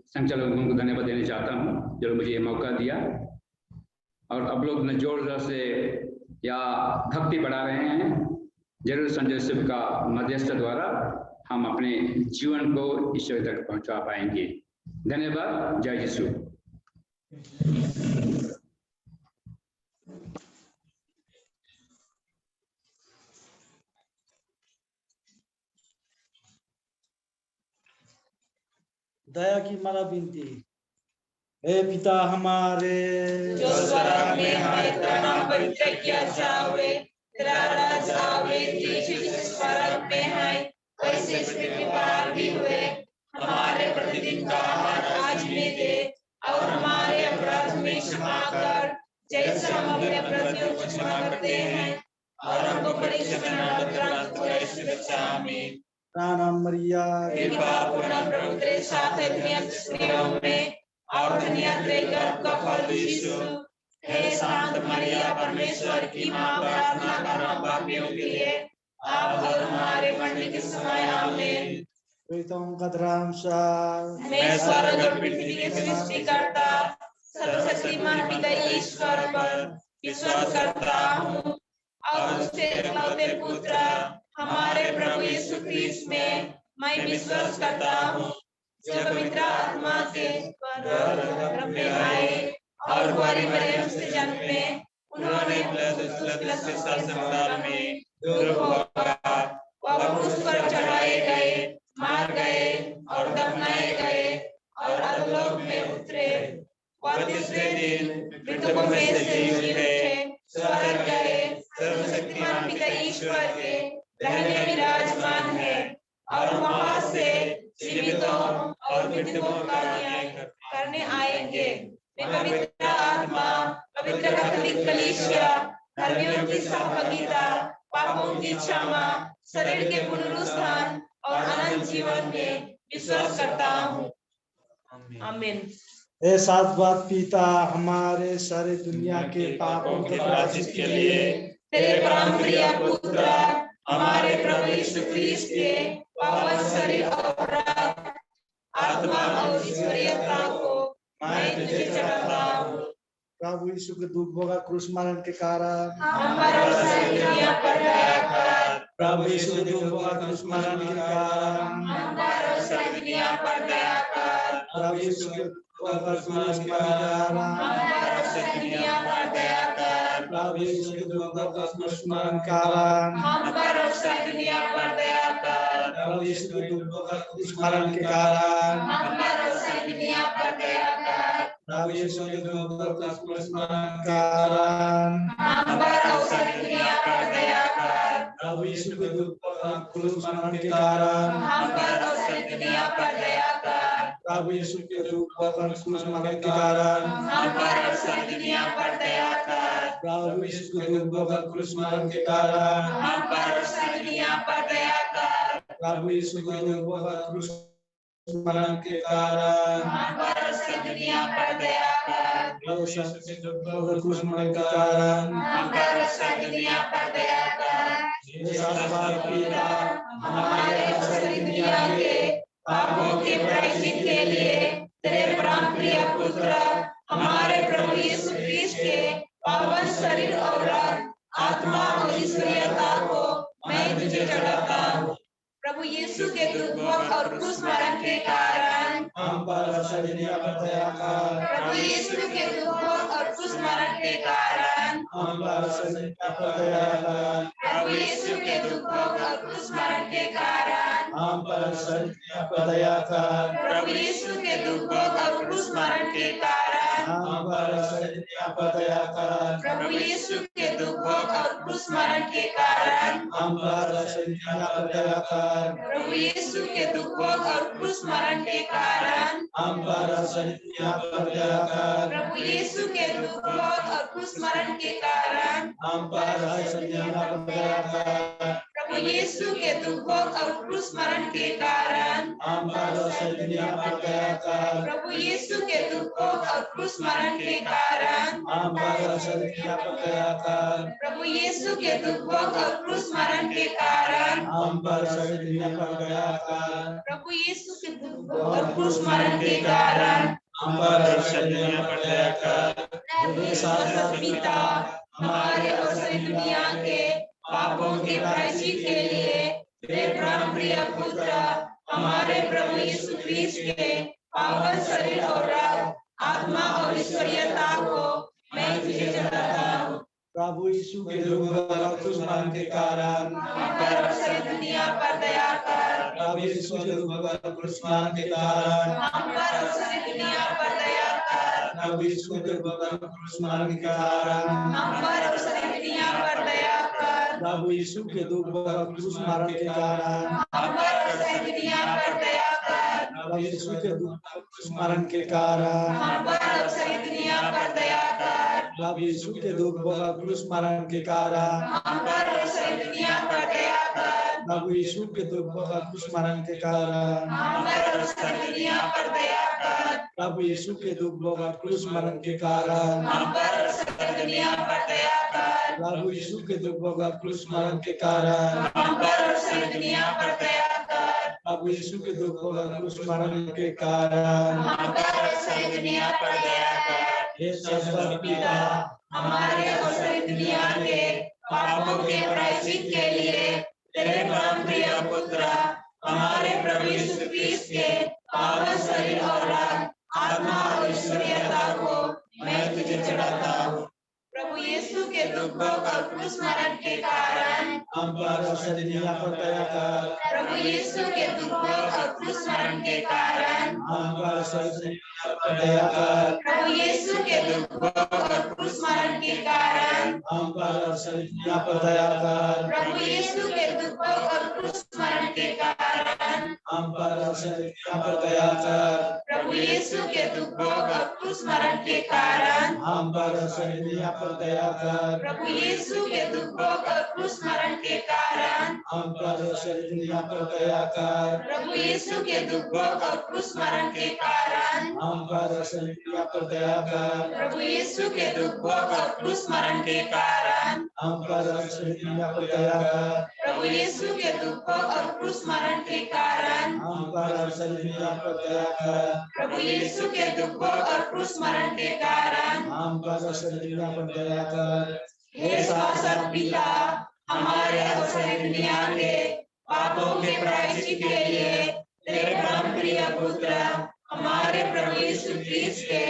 संचालकों को धन्यवाद देना चाहता हूँ जो मुझे ये मौका दिया। और अब लोग न जोर से या भक्ति बढ़ा रहे हैं, जरूर संत जोसेफ का मध्यस्थ द्वारा हम अपने जीवन को ईश्वर तक पहुंचा पाएंगे। धन्यवाद। जय यीशु। दया की माला विनती। हे पिता हमारे जो स्वर्ग में है, तेरा नाम पवित्र किया जावे, तेरा राज्य आवे, तेरी स्वर्ग में है वैसे पृथ्वी पर भी हुए। हमारे प्रतिदिन का आहार आज हमें दे और हमारे अपराध में क्षमा कर जैसे हम अपने अपराधियों को क्षमा करते हैं, और हमको परीक्षा में न डालना, सुरक्षा में। नाम मरिया कृपा पूर्ण प्रभु तेरे साथ है, दुनिया की स्त्रियों में और धन्य तेरे गर्भ का फल यीशु। हे शांत मरिया, परमेश्वर की माँ, प्रार्थना करना पापियों के लिए आप और हमारे मरने के समय। आमीन। मैं स्वर्ग और पृथ्वी के सृष्टिकर्ता सर्वशक्तिमान पिता ईश्वर पर विश्वास करता हूँ और उसके एकलौते पुत्र हमारे प्रभु यीशु ख्रीस्त में मैं विश्वास करता हूँ, जो पवित्र आत्मा के गर्भ में आए और कुंवारी मरियम से जन्मे। उन्होंने में दूर होकर क्रूस पर चढ़ाए गए, मार गए और दफनाए गए और अधोलोक में उतरे। वह तीसरे दिन मृतकों में से जी उठे, स्वर्ग गए, सर्वशक्तिमान पिता ईश्वर के रहने विराजमान है और वहां से जीवितों और मृतकों का न्याय करने आएंगे। वे पवित्र आत्मा, पवित्र कैथोलिक कलीसिया, धर्मियों की सहभागिता, पापों की क्षमा, शरीर के पुनरुत्थान और अनंत जीवन में विश्वास करता हूँ। आमीन। हे सात बात पिता, हमारे सारे दुनिया के पापों के प्रायश्चित के लिए तेरे परम प्रिय पुत्र हमारे प्रभु यीशु ख्रीस्त के पावन शरीर और रक्त, आत्मा और ईश्वरीयता को मैं तुझे चढ़ाता हूँ। प्रभु यीशु के दुख भोगा क्रूस मरण के कारण हम पर और सारी दुनिया पर दया कर। प्रभु यीशु के दुख भोगा क्रूस मरण के कारण हम पर और सारी दुनिया पर दया कर। प्रभु यीशु के दुख भोगा क्रूस मरण के कारण हम पर और सारी दुनिया पर दया कर। प्रभु यीशु के दुख भोगा क्रूस मरण के कारण हम पर और सारी दुनिया पर दया कर। प्रभु यीशु के दुख भोगा क्रूस मरण के कारण हम पर और सारी दुनिया पर दया कर। प्रभु यीशु के दुख भोगा क्रूस मरण के कारण हम पर और सारी दुनिया पर दया कर। प्रभु यीशु के दुख भोगा क्रूस मरण के कारण हम पर और सारी दुनिया पर दया कर। प्रभु यीशु के दुख भोगा क्रूस मरण के कारण हम पर और सारी दुनिया पर दया कर। प्रभु यीशु के दुख भोगा क्रूस मरण के कारण हम पर और सारी दुनिया पर दया कर। प्रभु यीशु के दुख भोगा क्रूस मरण के कारण हम पर और सारी दुनिया पर दया कर। प्रभु यीशु के दुख भोगा क्रूस मरण के कारण हम पर और सारी दुनिया पर दया कर। हे सात बार पिता, हमारे और सारी दुनिया के पापों के प्रायश्चित के लिए तेरे परम प्रिय पुत्र हमारे प्रभु यीशु ख्रीस्त के पावन शरीर और रक्त, आत्मा और ईश्वरीयता को मैं तुझे चढ़ाता हूँ। प्रभु यीशु के दुख भोग और क्रूस मरण के कारण हम पर और सारी दुनिया पर दया कर। प्रभु यीशु के दुख भोग और क्रूस मरण के कारण हम पर और सारी दुनिया पर दया कर। प्रभु यीशु के दुख भोग और क्रूस मरण के कारण हम पर और सारी दुनिया पर दया कर। प्रभु यीशु के दुख भोग और क्रूस मरण के कारण हम पर और सारी दुनिया पर दया कर। प्रभु यीशु के दुख भोग और क्रूस मरण के कारण हम पर और सारी दुनिया पर दया कर। प्रभु यीशु के दुख भोग और क्रूस मरण के कारण हम पर और सारी दुनिया पर दया कर। प्रभु यीशु के दुख भोग और क्रूस मरण के कारण हम पर और सारी दुनिया पर दया कर। प्रभु यीशु के दुख भोग और क्रूस मरण के कारण हम पर और सारी दुनिया पर दया कर। प्रभु यीशु के दुख भोग और क्रूस मरण के कारण हम पर और सारी दुनिया पर दया कर। प्रभु यीशु के दुख भोग और क्रूस मरण के कारण हम पर और सारी दुनिया पर दया कर। प्रभु यीशु के दुख भोग और क्रूस मरण के कारण हम पर और सारी दुनिया पर दया कर। हे शाश्वत पिता, हमारे और सारी दुनिया के पापों के प्रायश्चित के लिए तेरे परम प्रिय पुत्र हमारे प्रभु यीशु ख्रीस्त के पावन शरीर और रक्त, आत्मा और ईश्वरीयता को मैं तुझे चढ़ाता हूँ। प्रभु यीशु के दुख भोगा क्रूस मरण के कारण हम पर और सारी दुनिया पर दया कर। प्रभु यीशु के दुख भोगा क्रूस मरण के कारण हम पर और सारी दुनिया पर दया कर। प्रभु यीशु के दुख भोगा क्रूस मरण के कारण हम पर और सारी दुनिया पर दया कर। प्रभु यीशु के दुख भोगा क्रूस मरण के कारण हम पर और सारी दुनिया पर दया कर। प्रभु यीशु के दुख भोगा क्रूस मरण के कारण हम पर और सारी दुनिया पर दया कर। प्रभु यीशु के दुख भोगा क्रूस मरण के कारण हम पर और सारी दुनिया पर दया कर। प्रभु यीशु के दुख भोगा क्रूस मरण के कारण हम पर और सारी दुनिया पर दया कर। प्रभु यीशु के दुख भोगा क्रूस मरण के कारण हम पर और सारी दुनिया पर दया कर। प्रभु यीशु के दुख भोगा क्रूस मरण के कारण हम पर और सारी दुनिया पर दया कर। प्रभु यीशु के दुख भोगा क्रूस मरण के कारण हम पर और सारी दुनिया पर दया कर। हे सर्वशक्ति पिता, हमारे और सारी दुनिया के पापों के प्रायश्चित के लिए तेरे परम प्रिय पुत्र हमारे प्रभु यीशु ख्रीस्त के पावन शरीर और रक्त, आत्मा और ईश्वरीयता को मैं तुझे चढ़ाता हूँ। प्रभु यीशु के दुख भोग और क्रूस मरण के कारण हम पर और सारी दुनिया पर दया कर। प्रभु यीशु के दुख भोग और क्रूस मरण के कारण हम पर और सारी दुनिया पर दया कर। प्रभु यीशु के दुख भोग और क्रूस मरण के कारण हम पर और सारी दुनिया पर दया कर। प्रभु यीशु के दुख भोग और क्रूस मरण के कारण हम पर और सारी दुनिया पर दया कर। प्रभु यीशु के दुख भोग और क्रूस मरण के कारण हम पर दुनिया पर दया कर। प्रभु यीशु के दुख भोग और क्रूस मरण के कारण हम पर दुनिया पर दया कर। प्रभु यीशु के दुख भोग और क्रूस मरण के कारण हम पर दुनिया पर दया कर। प्रभु यीशु के दुख भोग और क्रूस मरण के कारण हम पर दुनिया पर दया कर। प्रभु यीशु के दुख भोग और क्रूस मरण के कारण हम पर दुनिया पर दया कर। प्रभु यीशु के दुख भोग और क्रूस मरण के कारण हम पर दुनिया पर दया कर। हे शाश्वत पिता, हमारे और सारी दुनिया के पापों के प्रायश्चित के लिए तेरे परम प्रिय पुत्र हमारे प्रभु यीशु क्रिस्त के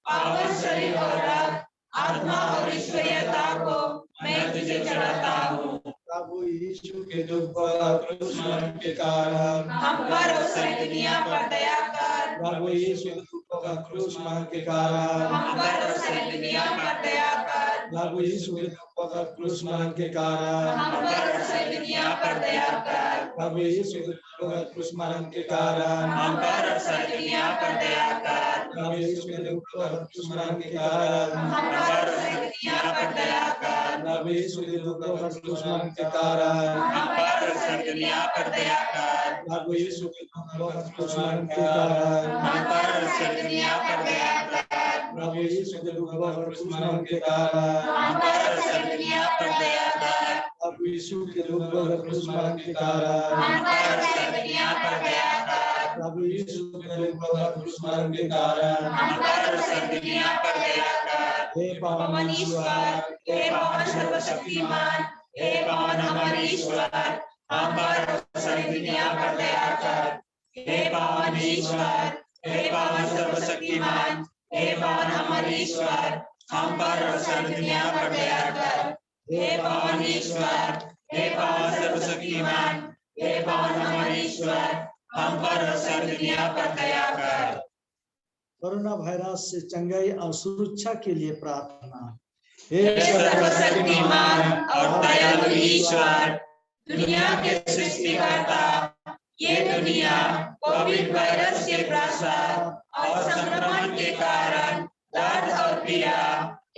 पावन शरीर और रक्त, आत्मा और ईश्वरीयता को मैं तुझे चढ़ाता हूँ। प्रभु यीशु के दुख और क्रूस मरण के कारण हम पर और सारी दुनिया पर दया कर। प्रभु यीशु के दुख और क्रूस मरण के कारण हम पर और सारी दुनिया पर दया कर। प्रभु यीशु के दुख और क्रूस मरण के कारण हम पर और सारी दुनिया पर दया कर। प्रभु यीशु के दुख और क्रूस मरण के कारण हम पर और सारी दुनिया पर दया कर। प्रभु यीशु के दुख और क्रूस मरण के कारण हम पर और सारी दुनिया पर दया कर। प्रभु यीशु के दुख और क्रूस मरण के कारण हम पर और सारी दुनिया पर दया कर। प्रभु यीशु के दुख और क्रूस मरण के कारण हम पर और सारी दुनिया पर दया कर। प्रभु यीशु के दुख और क्रूस मरण के कारण हम पर और सारी दुनिया पर दया कर। प्रभु यीशु के दुख और क्रूस मरण के कारण हम पर और सारी दुनिया पर दया कर। प्रभु यीशु के दुख और क्रूस मरण के कारण हम पर और सारी दुनिया पर दया कर। हे पावन ईश्वर, हे पावन सर्वशक्तिमान, हे पावन हमारे ईश्वर, हम पर और सारी दुनिया पर दया कर। हे पावन ईश्वर, हे पावन सर्वशक्तिमान, हे पावन हमारे ईश्वर, हम पर और सारी दुनिया पर दया कर। हे पावन ईश्वर, हे पावन सर्वशक्तिमान, हे पावन हमारे ईश्वर, हम पर और सारी दुनिया पर दया कर। कोरोना वायरस से चंगाई और सुरक्षा के लिए प्रार्थना। हे हे सर्वशक्तिमान और दयालु ईश्वर, दुनिया के सृष्टिकर्ता, ये दुनिया कोविड वायरस के प्रसार और संक्रमण के कारण दर्द और पीड़ा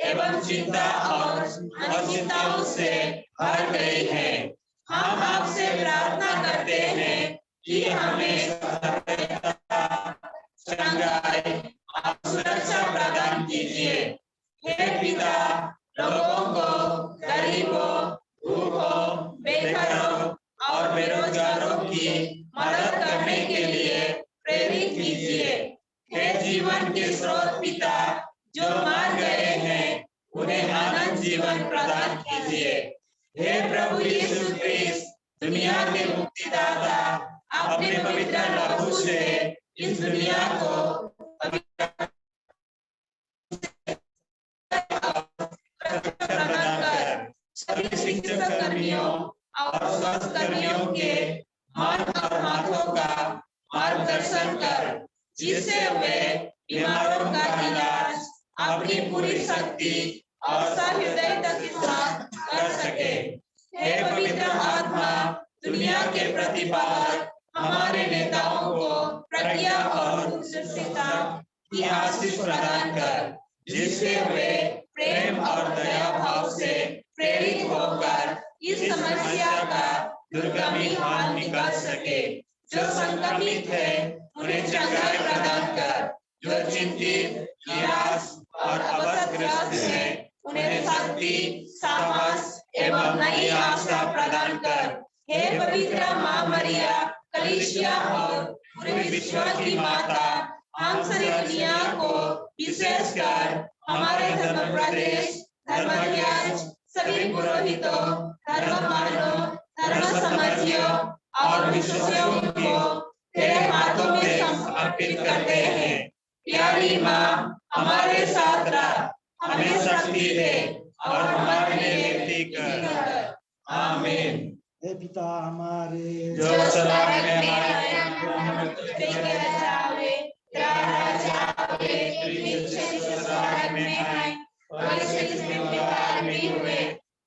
एवं चिंता और अनिश्चितताओं से भर गई है। हम आपसे प्रार्थना करते हैं कि हमें चंगाई और सुरक्षा प्रदान कीजिए। हे पिता, लोगों को, गरीबों, भूखों, बेघरों और बेरोजगारों की मदद करने के लिए प्रेरित कीजिए। हे जीवन के स्रोत पिता, जो मर गए हैं उन्हें अनंत जीवन प्रदान कीजिए। हे प्रभु यीशु क्रिस्त, दुनिया के मुक्तिदाता, अपने पवित्र लहू से इस दुनिया को प्रदान कर। सभी शिक्षक कर्मियों और स्वास्थ्य कर्मियों के मन और हाथों का मार्गदर्शन कर, जिससे वे बीमारों का इलाज अपनी पूरी शक्ति और सहृदयता के साथ कर सके। हे पवित्र आत्मा, दुनिया के प्रतिपालक हमारे नेताओं को प्रज्ञा और दूरदर्शिता की आशीष प्रदान कर, जिससे वे प्रेम और दया भाव से प्रेरित होकर इस समस्या का दुर्गमी हाल निकाल सके। जो संक्रमित है उन्हें चंगाई प्रदान कर, जो चिंतित, निराश और अवसादग्रस्त है उन्हें शक्ति, साहस एवं नई आशा प्रदान कर। हे पवित्र माँ मरिया, कलीसिया और पूरे विश्व की माता, हम सारी दुनिया को, विशेषकर हमारे धर्म प्रदेश, धर्माध्याय, सभी पुरोहितों, धर्मपालों, धर्म समझियों और विश्वासियों को तेरे हाथों में समर्पित करते हैं। प्यारी माँ, हमारे साथ रह, हमें शक्ति दे और हमारे लिए व्यक्ति कर। आमीन। हे पिता हमारे जो स्वर्ग में है, तेरा जावे, तेरा राज्य आवे, तेरी इच्छा स्वर्ग में है, वैसे इस पृथ्वी में हुए।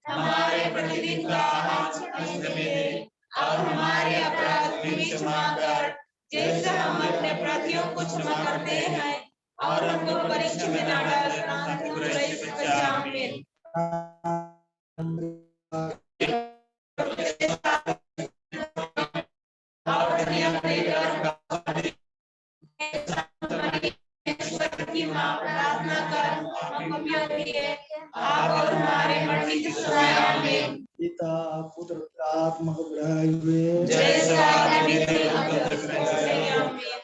हमारे प्रतिदिन का आहार हमें दे और हमारे अपराध भी क्षमा कर, जैसे हम अपने अपराधियों को क्षमा करते हैं और हमको परीक्षा में ना डालना परंतु बुराई से बचा। आमीन। की माँ प्रार्थना कर हमको प्यार दिए आप और हमारे मरने की सुनाए। आमीन। पिता पुत्र आत्मा को बढ़ाए हुए जैसा आदि से अब तक रहे। आमीन।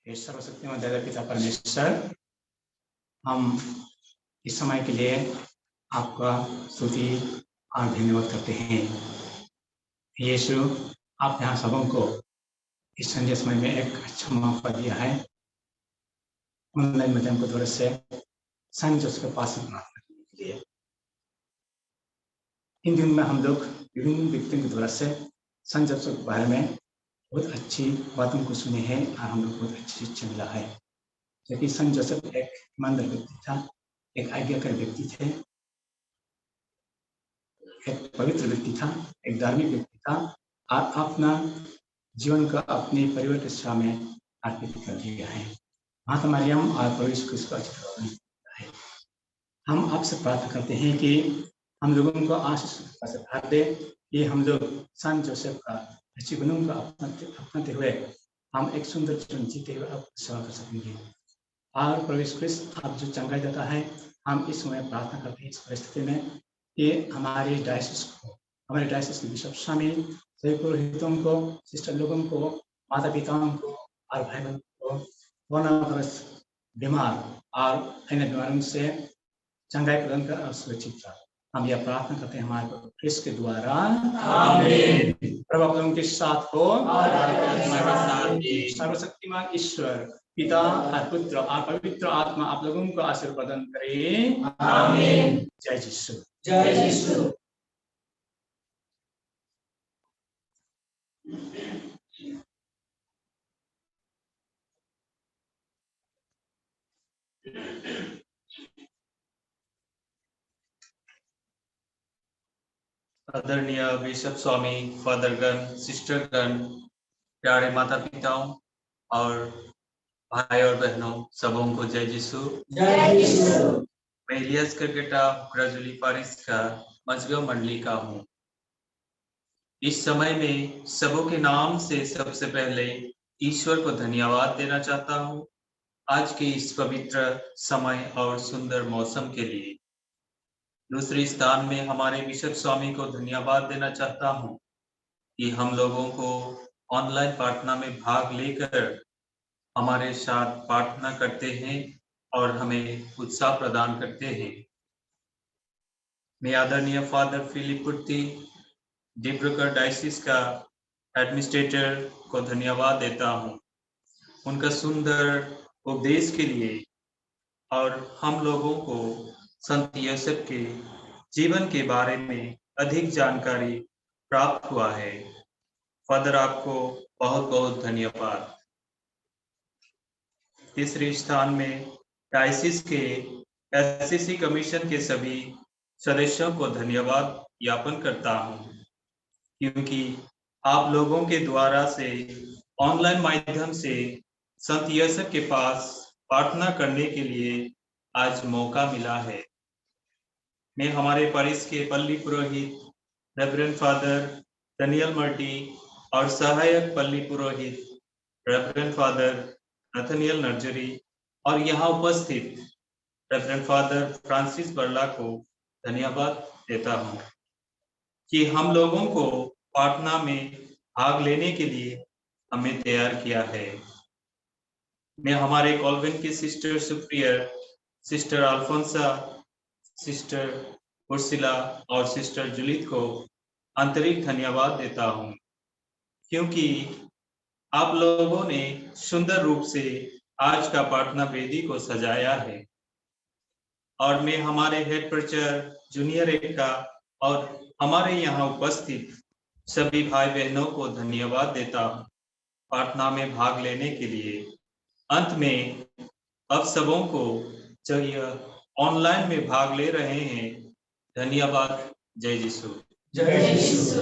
हे सर्वशक्तिमान दयालु पिता परमेश्वर, हम इस समय के लिए आपका स्तुति और धन्यवाद करते हैं। यीशु, आप यहाँ सबों को इस संजय समय में एक अच्छा मौका दिया है ऑनलाइन माध्यम के द्वारा से संत जोसेफ के पास प्रार्थना करने के लिए। इन दिनों में हम लोग विभिन्न व्यक्तियों के द्वारा से संत जोसेफ के बारे में बहुत अच्छी बातों को सुने हैं और हम लोग बहुत अच्छी शिक्षा मिला है। क्योंकि संत जोसेफ एक ईमानदार व्यक्ति था, एक आज्ञाकारी व्यक्ति थे, एक पवित्र व्यक्ति था, एक धार्मिक व्यक्ति था और अपना जीवन का अपने परिवार के सेवा में अर्पित कर दिया है। माता मरियम और प्रभु यीशु क्रिस्ट का है। हम आपसे प्रार्थना करते हैं कि हम लोगों को आशीष से भर दे, कि हम लोग संत जोसेफ का अच्छी गुणों का अपनाते हुए हम एक सुंदर जीवन जीते हुए आपकी सेवा कर सकेंगे। और प्रभु यीशु क्रिस्ट, आप जो चंगाई देता है, हम इस समय प्रार्थना करते हैं इस परिस्थिति में कि हमारे डायसिस के बिशप स्वामी, सभी पुरोहितों को, सिस्टर लोगों को, माता पिताओं को और भाई बहनों को कोरोना वायरस बीमार और अन्य बीमारियों से चंगाई प्रदान कर और सुरक्षित रहा। हम यह प्रार्थना करते हैं हमारे प्रभु क्रिस्ट के द्वारा, आमीन। प्रभु आप लोगों के साथ हो और सर्वशक्तिमान ईश्वर पिता और पुत्र और पवित्र आत्मा आप लोगों को आशीर्वाद प्रदान करे, आमीन। जय यीशु, जय यीशु। आदरणीय बिशप स्वामी, फादरगण, सिस्टरगण, प्यारे माता पिताओं और भाई और बहनों, सबों को जय यीशु। जय यीशु। मैं इलियास करकेटा ग्रेजुअली पारिस का मजहब मंडली का हूँ। इस समय में सबों के नाम से सबसे पहले ईश्वर को धन्यवाद देना चाहता हूँ आज के इस पवित्र समय और सुंदर मौसम के लिए। दूसरे स्थान में हमारे बिशप स्वामी को धन्यवाद देना चाहता हूँ कि हम लोगों को ऑनलाइन प्रार्थना में भाग लेकर हमारे साथ प्रार्थना करते हैं और हमें उत्साह प्रदान करते हैं। मैं आदरणीय father Philip Purty, Dibrugarh diocese का एडमिनिस्ट्रेटर को धन्यवाद देता हूँ उनका सुंदर उपदेश के लिए और हम लोगों को संत योसेफ के जीवन के बारे में अधिक जानकारी प्राप्त हुआ है। फादर आपको बहुत बहुत धन्यवाद। तीसरे स्थान में डायसिस के एससीसी कमीशन के सभी सदस्यों को धन्यवाद ज्ञापन करता हूं, क्योंकि आप लोगों के द्वारा से ऑनलाइन माध्यम से संत योसेफ के पास प्रार्थना करने के लिए आज मौका मिला है। मैं हमारे पारिस के पल्ली पुरोहित रेवरेंड फादर डेनियल मर्टी और सहायक पल्ली पुरोहित रेवरेंड फादर नथनियल नर्जरी और यहाँ उपस्थित रेवरेंड फादर फ्रांसिस बर्ला को धन्यवाद देता हूँ कि हम लोगों को प्रार्थना में भाग लेने के लिए हमें तैयार किया है। मैं हमारे कॉल्वेंट की sister superior, sister Alphonsa, sister Ursula और सिस्टर जूलियट को आंतरिक धन्यवाद देता हूँ, क्योंकि आप लोगों ने सुंदर रूप से आज का प्रार्थना वेदी को सजाया है। और मैं हमारे हेड प्रीचर जूनियर एक का और हमारे यहाँ उपस्थित सभी भाई बहनों को धन्यवाद देता हूँ प्रार्थना में भाग लेने के लिए। अंत में अब सबों को जो यह ऑनलाइन में भाग ले रहे हैं, धन्यवाद। जय यीशु। जय यीशु।